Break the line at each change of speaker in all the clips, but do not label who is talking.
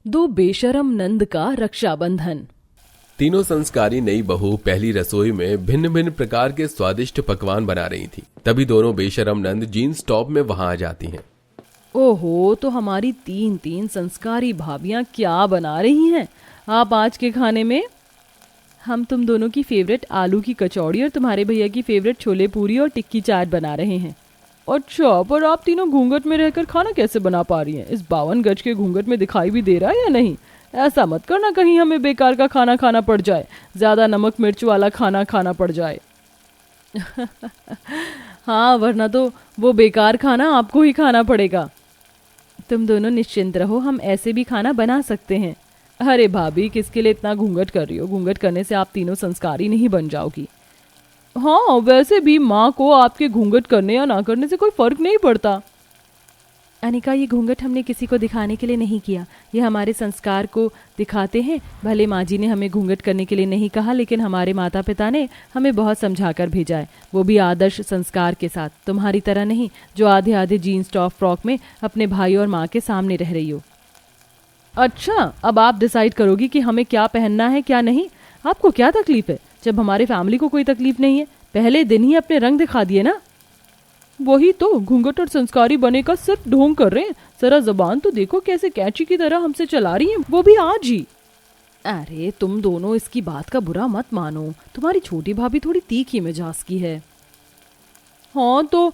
दो बेशरम नंद का रक्षाबंधन।
तीनों संस्कारी नई बहू पहली रसोई में भिन्न भिन्न प्रकार के स्वादिष्ट पकवान बना रही थी। तभी दोनों बेशरम नंद जीन्स टॉप में वहां आ जाती हैं।
ओहो, तो हमारी तीन तीन संस्कारी भाभियां क्या बना रही हैं आप आज के खाने में? हम तुम दोनों की फेवरेट आलू की कचौड़ी और तुम्हारे भैया की फेवरेट छोले पूरी और टिक्की चाट बना रहे हैं। अच्छा, पर आप तीनों घूंघट में रहकर खाना कैसे बना पा रही हैं? इस 52 गज के घूंघट में दिखाई भी दे रहा है या नहीं? ऐसा मत करना कहीं हमें बेकार का खाना खाना पड़ जाए, ज्यादा नमक मिर्च वाला खाना खाना पड़ जाए। हाँ, वरना तो वो बेकार खाना आपको ही खाना पड़ेगा। तुम दोनों निश्चिंत रहो, हम ऐसे भी खाना बना सकते हैं। अरे भाभी, किसके लिए इतना घूंघट कर रही हो? घूंघट करने से आप तीनों संस्कारी नहीं बन जाओगी। हाँ, वैसे भी माँ को आपके घूंघट करने या ना करने से कोई फर्क नहीं पड़ता। अनिका, ये घूंघट हमने किसी को दिखाने के लिए नहीं किया, ये हमारे संस्कार को दिखाते हैं। भले माँ जी ने हमें घूंघट करने के लिए नहीं कहा, लेकिन हमारे माता पिता ने हमें बहुत समझाकर भेजा है, वो भी आदर्श संस्कार के साथ। तुम्हारी तरह नहीं, जो आधे आधे जीन्स टॉप फ्रॉक में अपने भाई और माँ के सामने रह रही हो। अच्छा, अब आप डिसाइड करोगी कि हमें क्या पहनना है क्या नहीं। आपको क्या तकलीफ है? जब हमारे फैमिली को कोई तकलीफ नहीं है, पहले दिन ही अपने रंग दिखा दिए ना। वही तो, घूंघट और संस्कारी बने का सिर्फ ढोंग कर रहे हैं। जरा जबान तो देखो कैसे कैची की तरह हमसे चला रही हैं, वो भी आज ही। अरे तुम दोनों इसकी बात का बुरा मत मानो, तुम्हारी छोटी भाभी थोड़ी तीखी मिजाज की है। हाँ तो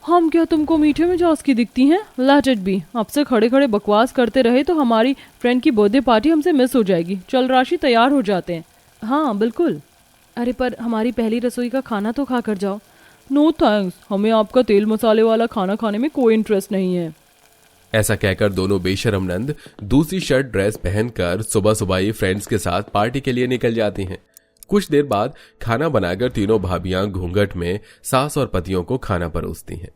हम क्या तुमको मीठे मिजाज की दिखती हैं? Let it be. आपसे खड़े खड़े बकवास करते रहे तो हमारी फ्रेंड की बर्थडे पार्टी हमसे मिस हो जाएगी। चल राशि, तैयार हो जाते हैं। हाँ बिल्कुल। अरे पर हमारी पहली रसोई का खाना तो खा कर जाओ। नो थैंक्स, हमें आपका तेल मसाले वाला खाना खाने में कोई इंटरेस्ट नहीं है।
ऐसा कहकर दोनों बेशरम नंद दूसरी शर्ट ड्रेस पहनकर सुबह सुबह ही फ्रेंड्स के साथ पार्टी के लिए निकल जाती हैं। कुछ देर बाद खाना बनाकर तीनों भाभियां घूंघट में सास और पतियों को खाना परोसती हैं।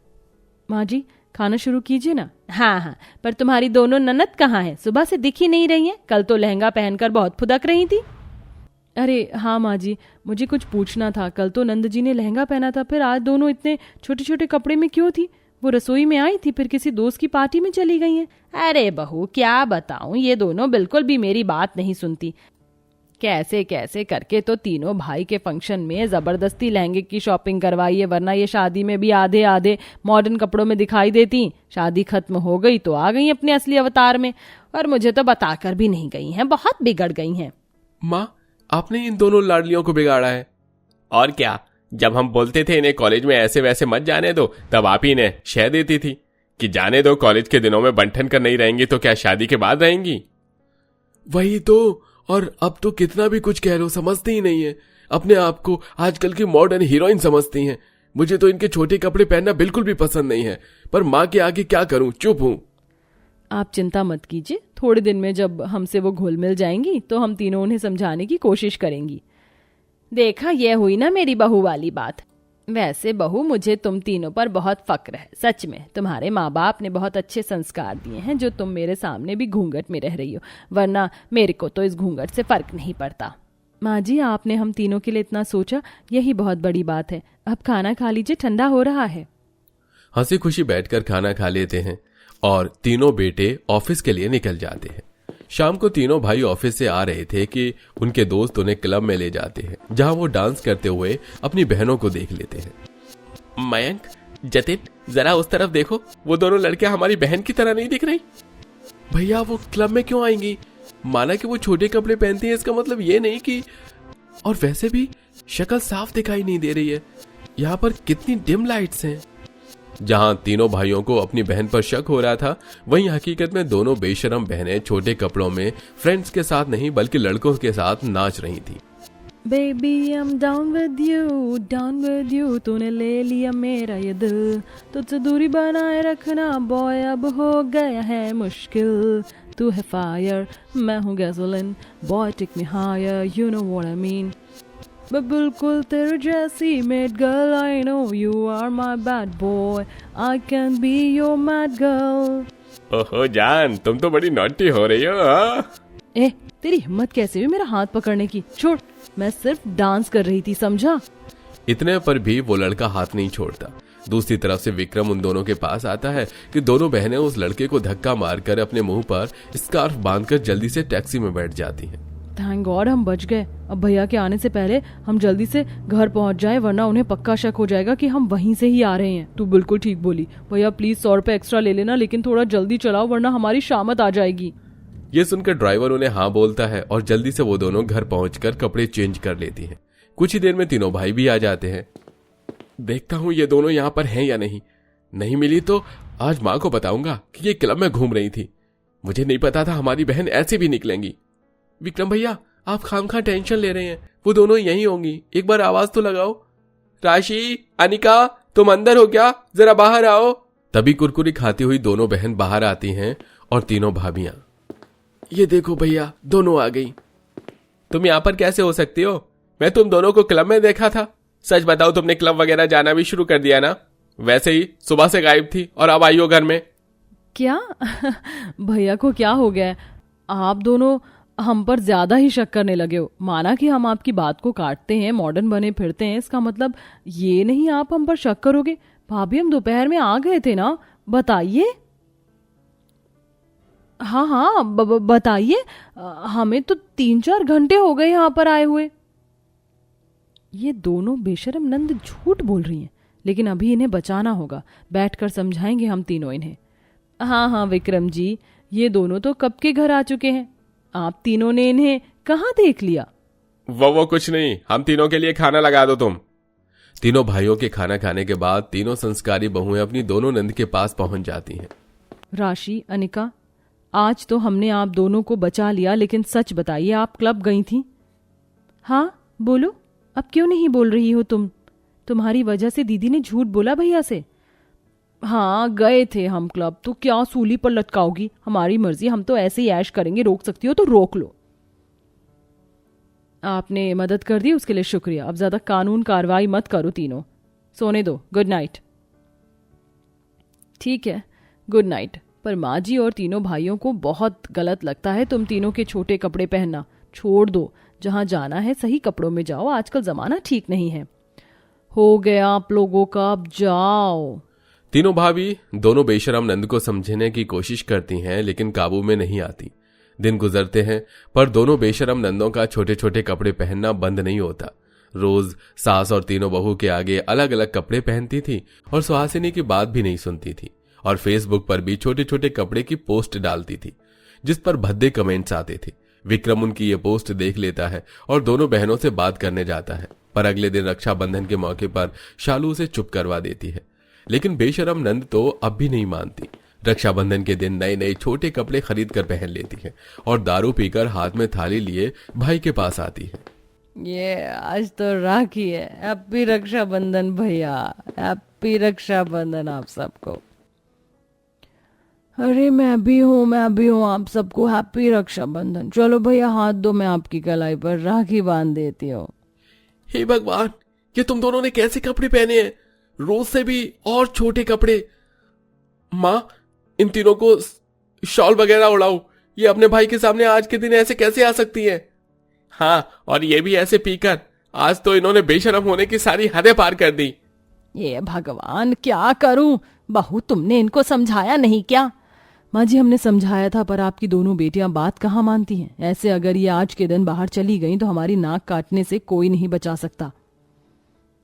माँ जी, खाना शुरू कीजिए ना। हाँ हाँ, पर तुम्हारी दोनों ननद कहाँ हैं? सुबह से दिख ही नहीं रही हैं। कल तो लहंगा पहनकर बहुत फुदक रही थी। अरे हाँ माँ जी, मुझे कुछ पूछना था। कल तो नंद जी ने लहंगा पहना था, फिर आज दोनों इतने छोटे छोटे कपड़े में क्यों थी? वो रसोई में आई थी, फिर किसी दोस्त की पार्टी में चली गई हैं। अरे बहू, क्या बताऊं, ये दोनों बिल्कुल भी मेरी बात नहीं सुनती। कैसे कैसे करके तो तीनों भाई के फंक्शन में जबरदस्ती लहंगे की शॉपिंग करवाई है, वरना ये शादी में भी आधे आधे मॉडर्न कपड़ों में दिखाई देती। शादी खत्म हो गई तो आ गई अपने असली अवतार में, और मुझे तो बताकर भी नहीं गई हैं। बहुत बिगड़ गई हैं।
माँ, आपने इन दोनों लाडलियों को बिगाड़ा है। और क्या, जब हम बोलते थे इन्हें कॉलेज में ऐसे वैसे मत जाने दो, तब आप ही इन्हें शह देती थी कि जाने दो, कॉलेज के दिनों में बंठन कर नहीं रहेंगी तो क्या शादी के बाद रहेंगी? वही तो, और अब तो कितना भी कुछ कह लो समझती ही नहीं है। अपने आप को आजकल की मॉडर्न हीरोइन समझती हैं। मुझे तो इनके छोटे कपड़े पहनना बिल्कुल भी पसंद नहीं है, पर माँ के आगे क्या करूं, चुप हूं।
आप चिंता मत कीजिए, थोड़े दिन में जब हमसे वो घुल मिल जाएंगी तो हम तीनों उन्हें समझाने की कोशिश करेंगी। देखा, यह हुई ना मेरी बहू वाली बात। वैसे बहू, मुझे तुम तीनों पर बहुत फक्र है। सच में तुम्हारे माँ बाप ने बहुत अच्छे संस्कार दिए हैं, जो तुम मेरे सामने भी घूंघट में रह रही हो, वरना मेरे को तो इस घूंघट से फर्क नहीं पड़ता। माँ जी, आपने हम तीनों के लिए इतना सोचा, यही बहुत बड़ी बात है। अब खाना खा लीजिए, ठंडा हो रहा है।
हंसी खुशी बैठकर खाना खा लेते हैं और तीनों बेटे ऑफिस के लिए निकल जाते हैं। शाम को तीनों भाई ऑफिस से आ रहे थे कि उनके दोस्त उन्हें क्लब में ले जाते हैं, जहां वो डांस करते हुए अपनी बहनों को देख लेते हैं। मयंक, जतिन, जरा उस तरफ देखो, वो दोनों लड़कियां हमारी बहन की तरह नहीं दिख रही? भैया, वो क्लब में क्यों आएंगी? माना कि वो छोटे कपड़े पहनती हैं, इसका मतलब ये नहीं कि। और वैसे भी शक्ल साफ दिखाई नहीं दे रही है। यहाँ पर कितनी डिम लाइट्स हैं। जहां तीनों भाइयों को अपनी बहन पर शक हो रहा था, वहीं हकीकत में दोनों बेशरम बहनें छोटे कपड़ों में फ्रेंड्स के साथ नहीं बल्कि लड़कों के साथ नाच रही थी।
Baby I am down with you, तूने ले लिया मेरा ये दिल, तुझसे दूरी बनाए रखना बॉय अब हो गया है मुश्किल। तू है फायर, मैं हूँ gasoline, boy take me higher, you know what I mean. मैं बिल्कुल तेरे जैसी made girl, I know you are my bad boy, I can be your mad girl.
ओहो जान, तुम तो बड़ी नॉटी हो रही हो।
ए, तेरी हिम्मत कैसे हुई मेरा हाथ पकड़ने की? छोड़, मैं सिर्फ डांस कर रही थी, समझा?
इतने पर भी वो लड़का हाथ नहीं छोड़ता। दूसरी तरफ से विक्रम उन दोनों के पास आता है कि दोनों बहनें उस लड़के को धक्का मारकर अपने मुंह पर स्कार्फ बांधकर जल्दी से टैक्सी में बैठ जाती हैं।
थैंक गॉड हम बच गए। अब भैया के आने से पहले हम जल्दी से घर पहुंच जाए, वरना उन्हें पक्का शक हो जाएगा कि हम वहीं से ही आ रहे हैं। तू बिल्कुल ठीक बोली। भैया प्लीज 100 रुपए एक्स्ट्रा ले लेना, लेकिन थोड़ा जल्दी चलाओ वरना हमारी शामत आ जाएगी।
ये सुनकर ड्राइवर उन्हें हाँ बोलता है और जल्दी से वो दोनों घर पहुंचकर कपड़े चेंज कर लेती हैं। कुछ ही देर में तीनों भाई भी आ जाते हैं। देखता हूँ ये दोनों यहाँ पर हैं या नहीं मिली तो आज माँ को बताऊंगा कि ये क्लब में घूम रही थी। मुझे नहीं पता था हमारी बहन ऐसे भी निकलेंगी। विक्रम भैया आप खामखा टेंशन ले रहे हैं, वो दोनों यहीं होंगी, एक बार आवाज तो लगाओ। राशि, अनिका, तुम अंदर हो क्या? जरा बाहर आओ। तभी कुरकुरी खाती हुई दोनों बहन बाहर आती हैं और तीनों भाभियां। ये देखो भैया दोनों आ गई। तुम यहाँ पर कैसे हो सकती हो? मैं तुम दोनों को क्लब में देखा था। सच बताओ तुमने क्लब वगैरह जाना भी शुरू कर दिया ना? वैसे ही सुबह से गायब थी और अब आई हो घर में।
क्या भैया को क्या हो गया? आप दोनों हम पर ज्यादा ही शक करने लगे हो। माना कि हम आपकी बात को काटते हैं, मॉडर्न बने फिरते हैं, इसका मतलब ये नहीं आप हम पर शक करोगे। भाभी हम दोपहर में आ गए थे ना, बताइए। हाँ बताइए। हमें तो 3-4 घंटे हो गए यहाँ पर आए हुए। ये दोनों बेशरम नंद झूठ बोल रही हैं, लेकिन अभी इन्हें बचाना होगा। बैठकर समझाएंगे हम तीनों इन्हें। हाँ विक्रम जी, ये दोनों तो कब के घर आ चुके हैं। आप तीनों ने इन्हें कहाँ देख लिया?
वो कुछ नहीं, हम तीनों के लिए खाना लगा दो तुम। तीनों भाइयों के खाना खाने के बाद तीनों संस्कारी बहुएं अपनी दोनों नंद के पास पहुंच जाती हैं।
राशि, अनिका, आज तो हमने आप दोनों को बचा लिया, लेकिन सच बताइए आप क्लब गई थी? हाँ बोलो, अब क्यों नहीं बोल रही हो तुम? तुम्हारी वजह से दीदी ने झूठ बोला भैया से। हाँ गए थे हम क्लब, तो क्या सूली पर लटकाओगी? हमारी मर्जी, हम तो ऐसे ही ऐश करेंगे। रोक सकती हो तो रोक लो। आपने मदद कर दी उसके लिए शुक्रिया। अब ज्यादा कानून कार्रवाई मत करो तीनों, सोने दो। Good night. ठीक है, गुड नाइट। पर माँ जी और तीनों भाइयों को बहुत गलत लगता है तुम तीनों के छोटे कपड़े पहनना। छोड़ दो, जहां जाना है सही कपड़ों में जाओ, आजकल जमाना ठीक नहीं है। हो गया आप लोगों का, अब जाओ।
तीनों भाभी दोनों बेशरम नंद को समझने की कोशिश करती हैं, लेकिन काबू में नहीं आती। दिन गुजरते हैं पर दोनों बेशरम नंदों का छोटे छोटे कपड़े पहनना बंद नहीं होता। रोज सास और तीनों बहू के आगे अलग अलग कपड़े पहनती थी और सुहासिनी की बात भी नहीं सुनती थी, और फेसबुक पर भी छोटे छोटे कपड़े की पोस्ट डालती थी जिस पर भद्दे कमेंट्स आते थे। विक्रम उनकी ये पोस्ट देख लेता है और दोनों बहनों से बात करने जाता है, पर अगले दिन रक्षाबंधन के मौके पर शालू उसे चुप करवा देती है। लेकिन बेशरम नंद तो अब भी नहीं मानती। रक्षाबंधन के दिन नए नए छोटे कपड़े खरीद कर पहन लेती है और दारू पीकर हाथ में थाली लिए भाई के पास आती है।
ये आज तो राखी है। हैप्पी रक्षाबंधन भैया, हैप्पी रक्षाबंधन आप सबको। अरे मैं भी हूँ आप सबको हैप्पी रक्षाबंधन। चलो भैया हाथ दो, मैं आपकी कलाई पर राखी बांध देती हूँ।
हे भगवान, ये तुम दोनों ने कैसे कपड़े पहने हैं? रोज से भी और छोटे कपड़े। माँ, इन तीनों को शॉल वगैरह उड़ाओ। ये अपने भाई के सामने आज के दिन ऐसे कैसे आ सकती है? हाँ, और ये भी ऐसे पीकर। आज तो इन्होंने बेशरम होने की सारी हदें पार कर दी।
ये भगवान, क्या करूं? बहू तुमने इनको समझाया नहीं क्या? माँ जी हमने समझाया था, पर आपकी दोनों बेटियां बात कहाँ मानती हैं। ऐसे अगर ये आज के दिन बाहर चली गई तो हमारी नाक काटने से कोई नहीं बचा सकता।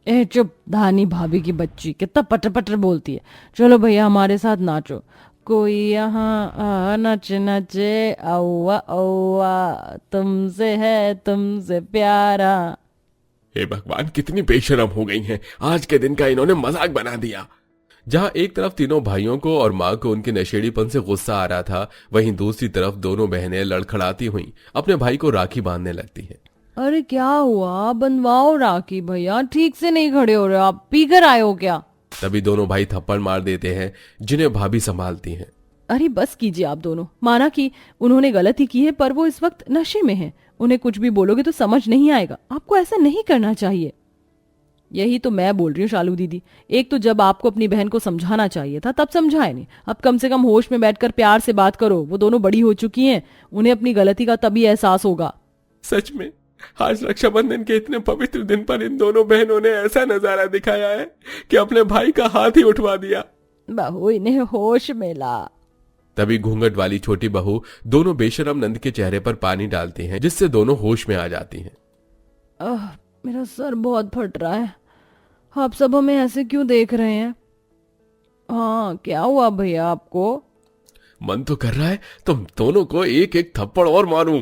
ए चुप, धानी भाभी की बच्ची कितना पटर पटर बोलती है। चलो भैया हमारे साथ नाचो। कोई यहाँ नच नचे, औवा औवा, तुमसे है तुमसे प्यारा।
हे भगवान, कितनी बेशरम हो गई हैं। आज के दिन का इन्होंने मजाक बना दिया। जहां एक तरफ तीनों भाइयों को और माँ को उनके नशेड़ीपन से गुस्सा आ रहा था, वहीं दूसरी तरफ दोनों बहनें लड़खड़ाती हुई अपने भाई को राखी बांधने लगती हैं।
अरे क्या हुआ? बंधवाओ राखी भैया, ठीक से नहीं खड़े हो रहे, आप पीकर आए हो क्या?
तभी दोनों भाई थप्पड़ मार देते हैं जिन्हें भाभी संभालती हैं।
अरे बस कीजिए आप दोनों। माना कि उन्होंने गलती की है, पर वो इस वक्त नशे में है। उन्हें कुछ भी बोलोगे तो समझ नहीं आएगा। आपको ऐसा नहीं करना चाहिए। यही तो मैं बोल रही हूँ शालू दीदी। एक तो जब आपको अपनी बहन को समझाना चाहिए था तब समझाए नहीं। अब कम से कम होश में बैठकर प्यार से बात करो। वो दोनों बड़ी हो चुकी हैं, उन्हें अपनी गलती का तभी एहसास होगा।
सच में आज रक्षाबंधन के इतने पवित्र दिन पर इन दोनों बहनों ने ऐसा नजारा दिखाया है कि अपने भाई का हाथ ही उठवा दिया।
बहू इन्हें होश में ला।
तभी घूंघट वाली छोटी बहू दोनों बेशरम नंद के चेहरे पर पानी डालती हैं, जिससे दोनों होश में आ जाती हैं।
मेरा सर बहुत फट रहा है। आप सब हमें ऐसे क्यों देख रहे हैं? हाँ, क्या हुआ भैया आपको?
मन तो कर रहा है तुम दोनों को एक एक थप्पड़ और मारूं,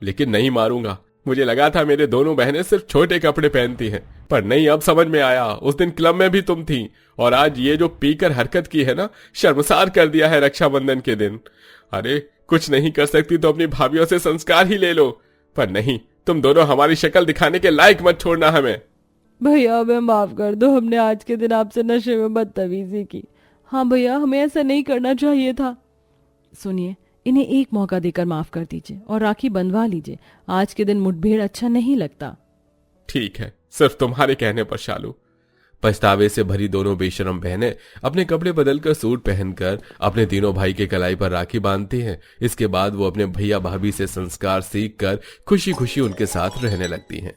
लेकिन नहीं मारूंगा। मुझे लगा था मेरे दोनों बहनें सिर्फ छोटे कपड़े पहनती हैं, पर नहीं, अब समझ में आया। उस दिन क्लब में भी तुम थी, और आज ये जो पीकर हरकत की है ना, शर्मसार कर दिया है रक्षाबंधन के दिन। अरे कुछ नहीं कर सकती तो अपनी भाभियों से संस्कार ही ले लो, पर नहीं, तुम दोनों हमारी शक्ल दिखाने के लायक मत छोड़ना हमें।
भैया हमें माफ कर दो, हमने आज के दिन आपसे नशे में बदतमीजी की। हाँ भैया, हमें ऐसा नहीं करना चाहिए था। सुनिए, इन्हें एक मौका देकर माफ कर दीजिए और राखी बंधवा लीजिए। आज के दिन मुठभेड़ अच्छा नहीं लगता।
ठीक है, सिर्फ तुम्हारे कहने पर शालू। पछतावे से भरी दोनों बेशरम बहनें अपने कपड़े बदलकर सूट पहनकर अपने तीनों भाई के कलाई पर राखी बांधती हैं। इसके बाद वो अपने भैया भाभी से संस्कार सीखकर खुशी खुशी उनके साथ रहने लगती हैं।